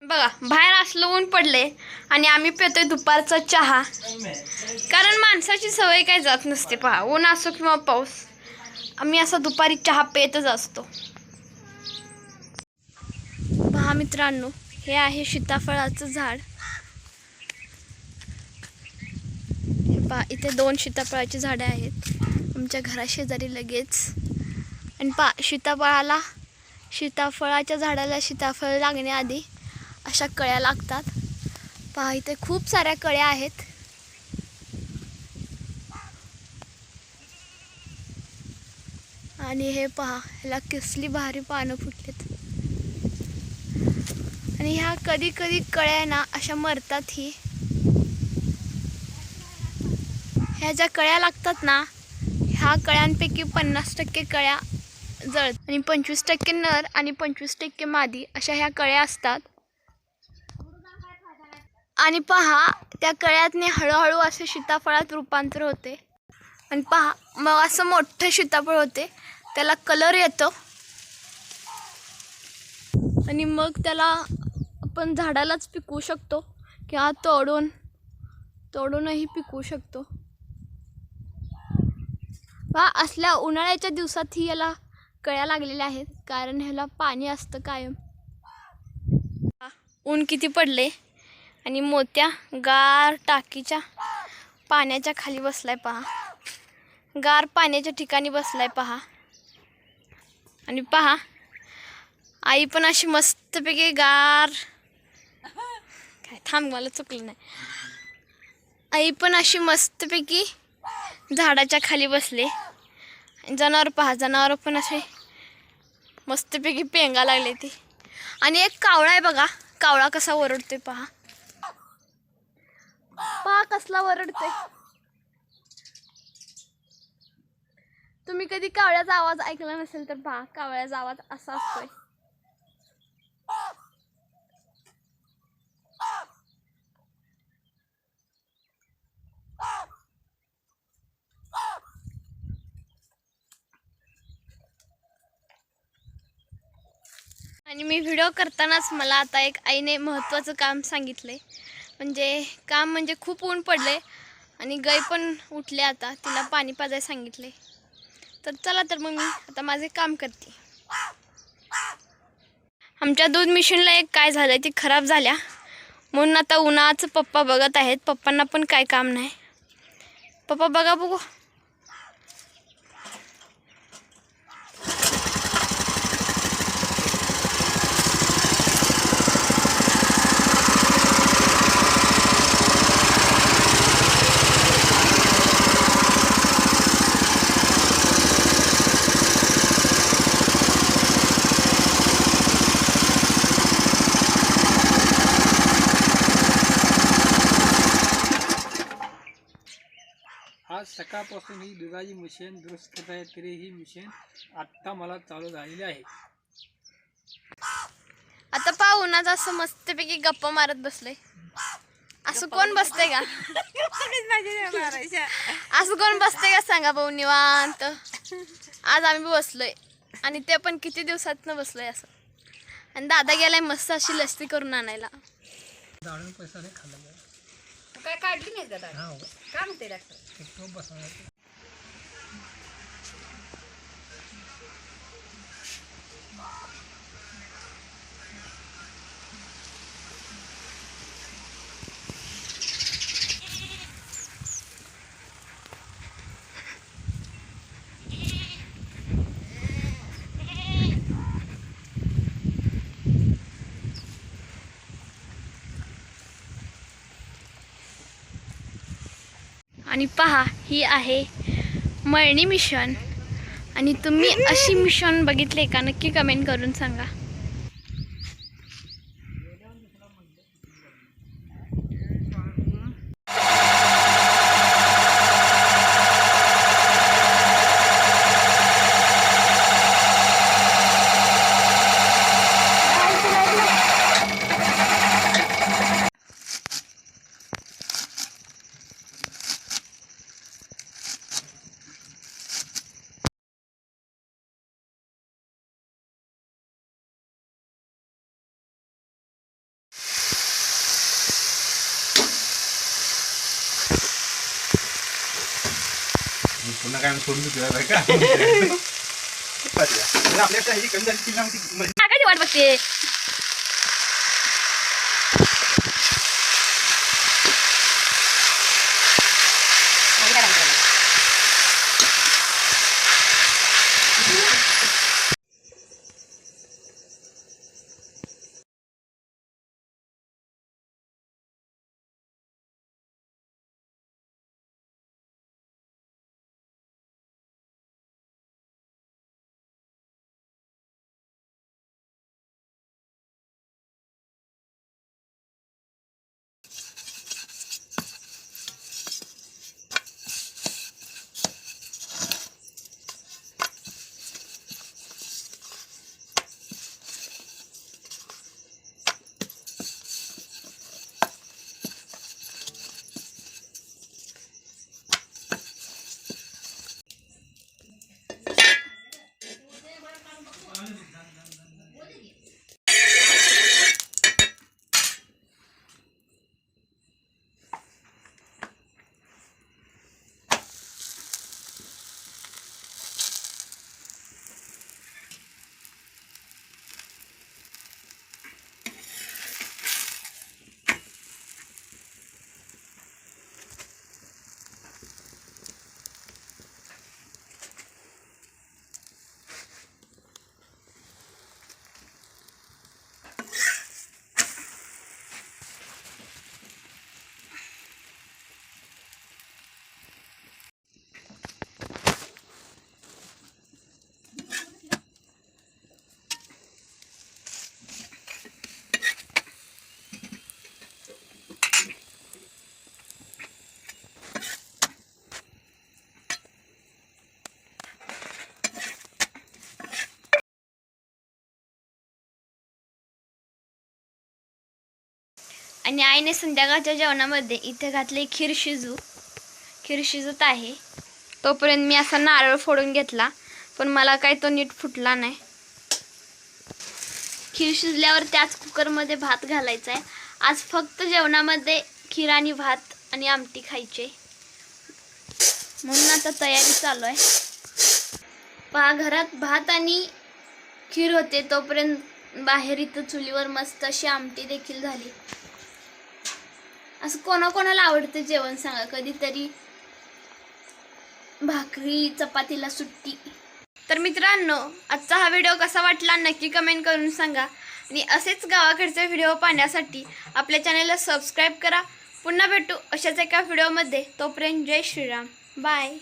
बघा बाहेर असलं ऊन पडले आणि आम्ही पितोय दुपारचा चहा, कारण माणसाची सवय काय जात नसते. पहा, ऊन असो किंवा पाऊस, आम्ही असा दुपारी चहा पितच असतो. पहा मित्रांनो, हे आहे सीताफळाचं झाड. हे पहा, इथे 2 सीताफळाची झाडे आहेत आमच्या घराशेजारी लगेच. आणि पहा, सीताफळाच्या झाडाला सीताफळ लागण्याआधी अशा कळ्या लागतात. पहा, इथे खूप साऱ्या कळ्या आहेत. आणि हे पहा, ह्याला कसली भारी पानं फुटलेत. आणि ह्या कधी कधी कळ्या ना अशा मरतात. ह्या ज्या कळ्या लागतात ना, ह्या कळ्यांपैकी 50% कळ्या जळत आणि 25% नर आणि 25% मादी अशा ह्या कळ्या असतात. आणि पहा, त्या कळ्यातने हळूहळू असे सीताफळात रूपांतर होते. आणि पहा, मग असं मोठं सीताफळ होते, त्याला कलर येतो. आणि मग त्याला आपण झाडालाच पिकवू शकतो किंवा तोडूनही पिकवू शकतो. पहा, असल्या उन्हाळ्याच्या दिवसातही याला कळ्या लागलेल्या आहेत, कारण ह्याला पाणी असतं कायम. ऊन किती पडले आणि मोत्या गार टाकीच्या पाण्याच्या खाली बसलाय. पहा, गार पाण्याच्या ठिकाणी बसलाय. पहा, आणि पहा, आई पण अशी मस्तपैकी गार, काय थांब, मला चुकलं नाही, आई पण अशी मस्तपैकी झाडाच्या खाली बसले. जनावर पहा, जनावर पण असे मस्तपैकी पेंगा लागले ती. आणि एक कावळा आहे बघा, कावळा कसा ओरडतोय. पहा पहा, कसला ओरडतोय. तुम्ही कधी कावळ्याचा आवाज ऐकला नसेल तर पहा, कावळ्याचा आवाज असा असतोय. आणि मी व्हिडिओ करतानाच मला आता एक आईने महत्त्वाचं काम सांगितलंय. काम म्हणजे खूप ऊन पडले आणि गाय पण उठले, आता तिला पाणी पाजायला सांगितले. तर चला, तर मग मी आता माझे काम करते. आमच्या दूध मशीनला एक काय झालं, ती खराब झाल्या, म्हणून आता उन्हाचं पप्पा बघत आहेत. पप्पांना पण काय काम नाही. पप्पा बघा बघू. आज सकाळपासून ही दुधाची मशीन दुरुस्त करता येत, तरी ही मशीन आत्ता मला चालू झालेली आहे. आता पहा, उन्हाचं असं मस्तपैकी गप्पा मारत बसले. असं कोण बसते का? असं कोण बसते का सांगा भाऊ, निवांत. आज आम्ही बसलोय, आणि ते पण किती दिवसातनं बसलोय असं. आणि दादा गेलाय मस्त अशी लस्सी करून आणायला. पैसा नाही खाल्ला काय काढली नाही का? काय म्हणते डॉक्टर? बसा आणि पहा, ही आहे मळणी मिशन. आणि तुम्ही अशी मिशन बघितले का? नक्की कमेंट करून सांगा. पुन्हा काय सोडून देतो का आपल्याकडे ह्याची कमी झाली की नाही काकाची वाट बघते. आणि आईने संध्याकाळच्या जेवणामध्ये इथे घातले खीर शिजत आहे. तोपर्यंत मी असा नारळ फोडून घेतला, पण मला काही तो नीट फुटला नाही. खीर शिजल्यावर त्याच कुकरमध्ये भात घालायचा आहे. आज फक्त जेवणामध्ये खीर आणि भात आणि आमटी खायचे, म्हणून आता तयारी चालू आहे. पहा, घरात भात आणि खीर होते तोपर्यंत बाहेर इथं चुलीवर मस्त अशी आमटी देखील झाली. असं कोणाकोणाला आवडते जेवण सांगा, कधीतरी भाकरी चपातीला सुट्टी. तर मित्रांनो, आजचा हा व्हिडिओ कसा वाटला नक्की कमेंट करून सांगा. आणि असेच गावाकडचे व्हिडिओ पाहण्यासाठी आपल्या चॅनलला सबस्क्राईब करा. पुन्हा भेटू अशाच एका व्हिडिओमध्ये. तोपर्यंत जय श्रीराम. बाय.